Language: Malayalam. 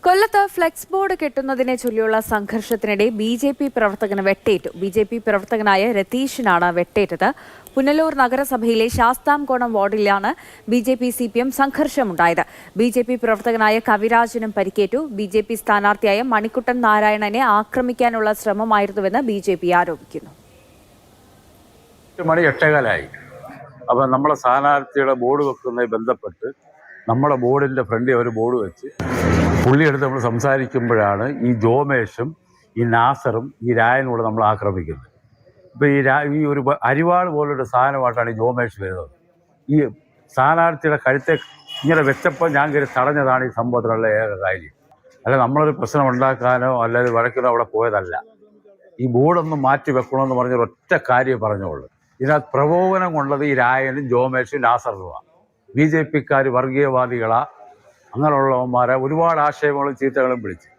കൊല്ലത്ത് ഫ്ലെക്സ് ബോർഡ് കെട്ടുന്നതിനെ ചൊല്ലിയുള്ള സംഘർഷത്തിനിടെ ബി.ജെ.പി. പ്രവർത്തകന് വെട്ടേറ്റു. ബി.ജെ.പി. പ്രവർത്തകനായ രതീഷിനാണ് വെട്ടേറ്റത്. പുനലൂർ നഗരസഭയിലെ ശാസ്താംകോണം വാർഡിലാണ് ബി.ജെ.പി. CPM സംഘർഷമുണ്ടായത്. ബി.ജെ.പി. പ്രവർത്തകനായ കവിരാജനും പരിക്കേറ്റു. ബി.ജെ.പി. സ്ഥാനാർത്ഥിയായ മണിക്കുട്ടൻ നാരായണനെ ആക്രമിക്കാനുള്ള ശ്രമമായിരുന്നുവെന്ന് ബി.ജെ.പി. ആരോപിക്കുന്നു. മണി 8:15 അപ്പം നമ്മളെ സ്ഥാനാർത്ഥിയുടെ ബോർഡ് വെക്കുന്നതുമായി ബന്ധപ്പെട്ട് നമ്മുടെ ബോർഡിൻ്റെ ഫ്രണ്ടിൽ ഒരു ബോർഡ് വെച്ച് പുള്ളിയെടുത്ത് നമ്മൾ സംസാരിക്കുമ്പോഴാണ് ഈ ജോമേഷും ഈ നാസറും ഈ രായനോട് നമ്മൾ ആക്രമിക്കുന്നത്. ഇപ്പോൾ ഈ ഒരു അരിവാൾ പോലൊരു സാധനമായിട്ടാണ് ഈ ജോമേഷ് വരുന്നത്. ഈ സ്ഥാനാർത്ഥിയുടെ കഴുത്തെ ഇങ്ങനെ വെച്ചപ്പോൾ ഞാൻ കയറി തടഞ്ഞതാണ് ഈ സംഭവത്തിലുള്ള ഏക കാര്യം. അല്ല നമ്മളൊരു പ്രശ്നം ഉണ്ടാക്കാനോ അല്ലെങ്കിൽ വഴക്കിനോ അവിടെ പോയതല്ല. ഈ ബോർഡൊന്ന് മാറ്റി വെക്കണമെന്ന് പറഞ്ഞൊരു ഒറ്റ കാര്യം പറഞ്ഞോളൂ. ഇതിനകത്ത് പ്രകോപനം കൊണ്ടത് ഈ രായനും ജോമേഷും നാസറുമാണ്. BJP-ക്കാർ വർഗീയവാദികളാ അങ്ങനെയുള്ളവന്മാരെ ഒരുപാട് ആശയങ്ങളും ചീത്തകളും വിളിച്ചു.